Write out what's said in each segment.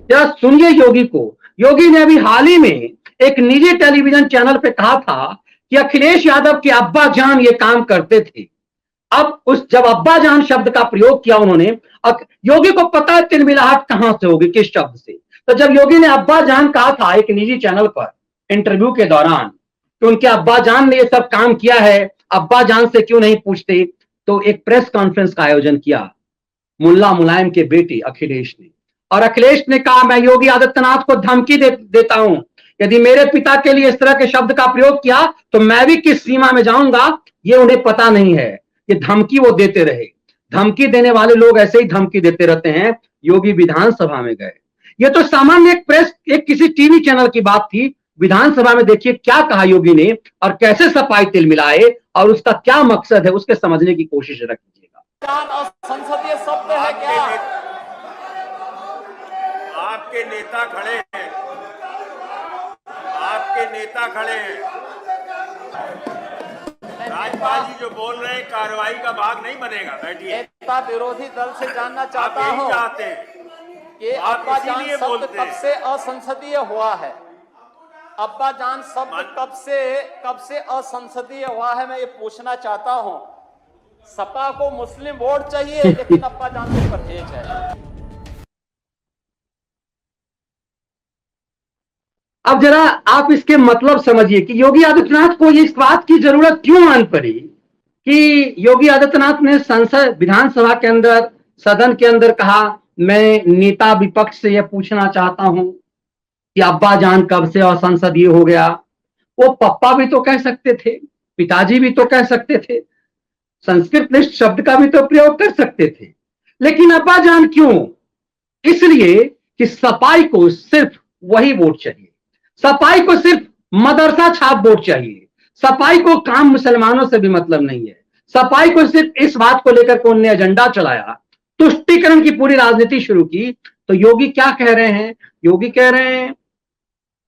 जरा सुनिए योगी को। योगी ने अभी हाल ही में एक निजी टेलीविजन चैनल पे कहा था कि अखिलेश यादव के अब्बा जान ये काम करते थे। अब जब अब्बा जान शब्द का प्रयोग किया उन्होंने, योगी को पता है तिलमिलाहट कहां से होगी, किस शब्द से। तो जब योगी ने अब्बा जान कहा था एक निजी चैनल पर इंटरव्यू के दौरान कि उनके अब्बा जान ने ये सब काम किया है, अब्बा जान से क्यों नहीं पूछते, तो एक प्रेस कॉन्फ्रेंस का आयोजन किया मुल्ला मुलायम के बेटे अखिलेश ने। और अखिलेश ने कहा, मैं योगी आदित्यनाथ को धमकी देता हूं, यदि मेरे पिता के लिए इस तरह के शब्द का प्रयोग किया तो मैं भी किस सीमा में जाऊंगा ये उन्हें पता नहीं है। ये धमकी वो देते रहे। धमकी देने वाले लोग ऐसे ही धमकी देते रहते हैं। योगी विधानसभा में गए। ये तो सामान्य एक किसी टीवी चैनल की बात थी। विधानसभा में देखिए क्या कहा योगी ने और कैसे सफाई तिल मिलाए और उसका क्या मकसद है, उसके समझने की कोशिश रखिएगा। संसदीय शब्द है क्या? आपके नेता खड़े हैं, आपके नेता खड़े हैं। राज्यपाल जी जो बोल रहे हैं कार्रवाई का भाग नहीं बनेगा। बैठिए। नेता विरोधी दल से जानना चाहता हूं चाहते हैं कि अब्बा जान शब्द कब से असंसदीय हुआ है? अब्बा जान शब्द कब से असंसदीय हुआ है, मैं ये पूछना चाहता हूं। सपा को मुस्लिम वोट चाहिए लेकिन अब्बा जान से परहेज है। अब जरा आप इसके मतलब समझिए कि योगी आदित्यनाथ को इस बात की जरूरत क्यों आन पड़ी कि योगी आदित्यनाथ ने संसद विधानसभा के अंदर सदन के अंदर कहा, मैं नेता विपक्ष से यह पूछना चाहता हूं कि अब्बा जान कब से असंसदीय हो गया। वो पप्पा भी तो कह सकते थे, पिताजी भी तो कह सकते थे, संस्कृत शब्द का भी तो प्रयोग कर सकते थे, लेकिन अब्बा जान क्यों? इसलिए कि सपाई को सिर्फ वही वोट चाहिए। सपाई को सिर्फ मदरसा छाप वोट चाहिए। सपाई को काम मुसलमानों से भी मतलब नहीं है। सपाई को सिर्फ इस बात को लेकर के उन्होंने एजेंडा चलाया, तुष्टीकरण की पूरी राजनीति शुरू की। तो योगी क्या कह रहे हैं? योगी कह रहे हैं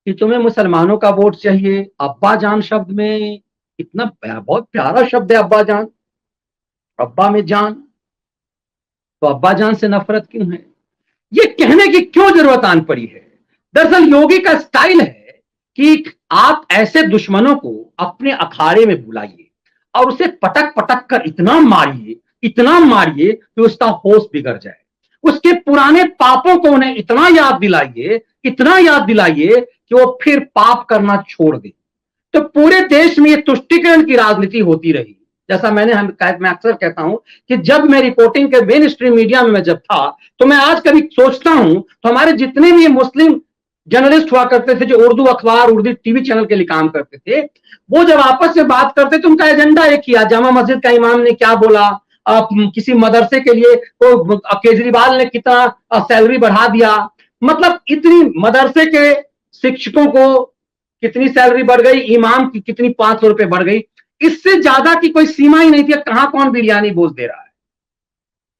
कि तुम्हें मुसलमानों का वोट चाहिए। अब्बा जान शब्द में इतना बहुत प्यारा शब्द है अब्बा जान, अब्बा में जान, तो अब्बा जान से नफरत क्यों है? ये कहने की क्यों जरूरत आन पड़ी है? दरअसल योगी का स्टाइल है कि आप ऐसे दुश्मनों को अपने अखाड़े में बुलाइए और उसे पटक पटक कर इतना मारिए कि उसका होश बिगड़ जाए। उसके पुराने पापों को उन्हें इतना याद दिलाइए कि वो फिर पाप करना छोड़ दे। तो पूरे देश में ये तुष्टीकरण की राजनीति होती रही। जैसा मैं अक्सर कहता हूं कि जब मैं रिपोर्टिंग के मेन स्ट्रीम मीडिया में जब था तो मैं आज कभी सोचता हूं तो हमारे जितने भी मुस्लिम जर्नलिस्ट हुआ करते थे जो उर्दू अखबार, उर्दू टीवी चैनल के लिए काम करते थे, वो जब आपस में बात करते थे उनका एजेंडा एक ही, जामा मस्जिद का इमाम ने क्या बोला, किसी मदरसे के लिए तो केजरीवाल ने कितना सैलरी बढ़ा दिया, मतलब इतनी मदरसे के शिक्षकों को कितनी सैलरी बढ़ गई, इमाम की कितनी 500 रुपए बढ़ गई। इससे ज्यादा की कोई सीमा ही नहीं थी, कहां कौन बिरयानी बोल दे रहा है।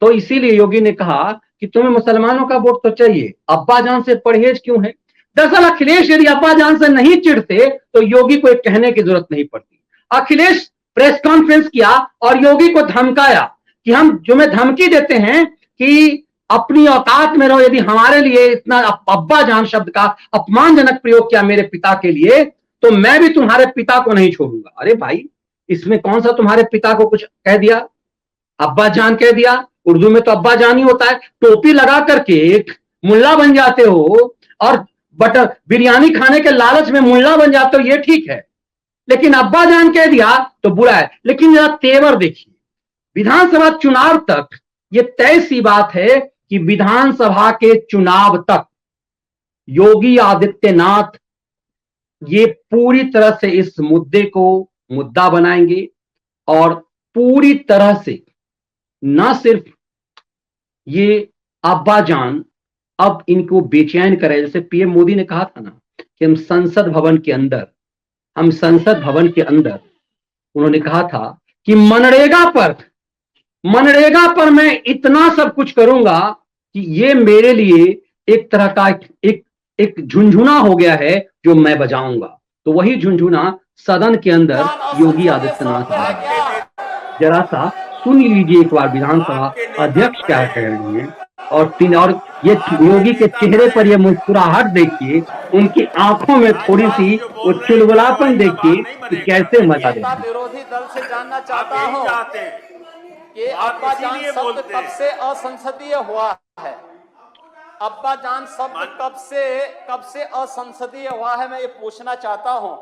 तो इसीलिए योगी ने कहा कि तुम्हें मुसलमानों का वोट तो चाहिए, अब्बा जान से परहेज क्यों है? दरअसल अखिलेश यदि अब्बा जान से नहीं चिढ़ते तो योगी को कहने की जरूरत नहीं पड़ती। अखिलेश प्रेस कॉन्फ्रेंस किया और योगी को धमकाया कि हम तुम्हें धमकी देते हैं कि अपनी औकात में रहो, यदि हमारे लिए इतना अब्बा जान शब्द का अपमानजनक प्रयोग किया मेरे पिता के लिए तो मैं भी तुम्हारे पिता को नहीं छोड़ूंगा। अरे भाई, इसमें कौन सा तुम्हारे पिता को कुछ कह दिया? अब्बा जान कह दिया। उर्दू में तो अब्बा जान ही होता है। टोपी लगा करके एक मुल्ला बन जाते हो और बटर बिरयानी खाने के लालच में मुल्ला बन जाते हो, ये ठीक है, लेकिन अब्बा जान कह दिया तो बुरा है। लेकिन जरा तेवर देखिए, विधानसभा चुनाव तक ये तय सी बात है कि विधानसभा के चुनाव तक योगी आदित्यनाथ ये पूरी तरह से इस मुद्दे को मुद्दा बनाएंगे और पूरी तरह से न सिर्फ ये अब्बा जान अब इनको बेचैन करे, जैसे पीएम मोदी ने कहा था ना कि हम संसद भवन के अंदर उन्होंने कहा था कि मनरेगा पर मैं इतना सब कुछ करूंगा कि ये मेरे लिए एक तरह का एक झुनझुना हो गया है जो मैं बजाऊंगा। तो वही झुनझुना सदन के अंदर योगी आदित्यनाथ, जरा सा सुन लीजिए एक बार विधानसभा अध्यक्ष क्या कह रही हैं। और ये योगी के चेहरे पर ये मुस्कुराहट देखिए, उनकी आंखों में थोड़ी सी वो चुलबुलापन देखिए कि कैसे मजा दे। विरोधी दल से जानना आप चाहता यही हूं चाहते हैं कि आप अब्बा जान इसीलिए शब्द बोलते कब हैं। से असंसदीय हुआ है? अब्बा जान शब्द कब से असंसदीय हुआ है, मैं ये पूछना चाहता हूं।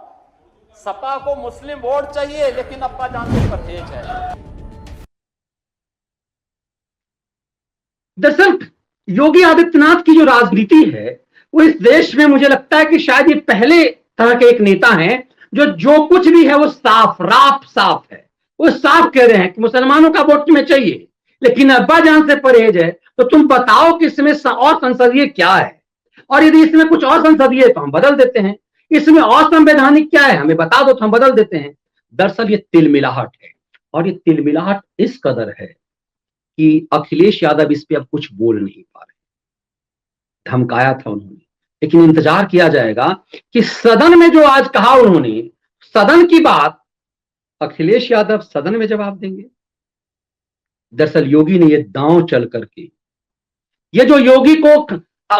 सपा को मुस्लिम वोट चाहिए, लेकिन अब्बा जान से परहेज है। दरअसल योगी आदित्यनाथ की जो राजनीति है वो इस देश में मुझे लगता है कि शायद ये पहले तरह के एक नेता हैं जो कुछ भी है वो साफ है। वो साफ कह रहे हैं कि मुसलमानों का वोट तुम्हें चाहिए, लेकिन अब्बा जान से परहेज है, तो तुम बताओ कि इसमें और संसदीय क्या है, और यदि इसमें कुछ और संसदीय है तो हम बदल देते हैं, इसमें असंवैधानिक क्या है हमें बता दो तो हम बदल देते हैं। दरअसल ये तिलमिलाहट है, और ये तिलमिलाहट इस कदर है कि अखिलेश यादव इस पे अब कुछ बोल नहीं पा रहे। धमकाया था उन्होंने, लेकिन इंतजार किया जाएगा कि सदन में जो आज कहा उन्होंने, सदन की बात अखिलेश यादव सदन में जवाब देंगे। दरअसल योगी ने ये दांव चल करके, ये जो योगी को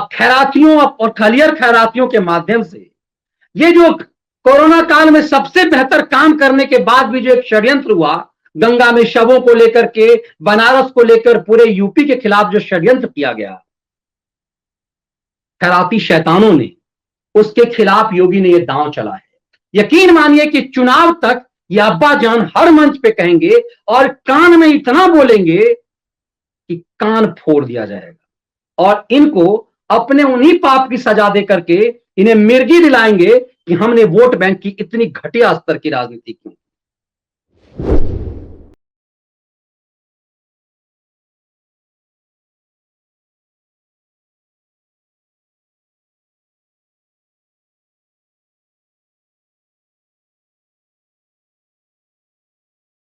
खैरातियों और खलियर खैरातियों के माध्यम से, ये जो कोरोना काल में सबसे बेहतर काम करने के बाद भी जो एक षड्यंत्र हुआ, गंगा में शवों को लेकर के, बनारस को लेकर पूरे यूपी के खिलाफ जो षड्यंत्र किया गया खैराती शैतानों ने, उसके खिलाफ योगी ने यह दांव चला है। यकीन मानिए कि चुनाव तक ये अब्बा जान हर मंच पे कहेंगे और कान में इतना बोलेंगे कि कान फोड़ दिया जाएगा, और इनको अपने उन्हीं पाप की सजा दे करके इन्हें मिर्गी दिलाएंगे कि हमने वोट बैंक की इतनी घटिया स्तर की राजनीति क्यों।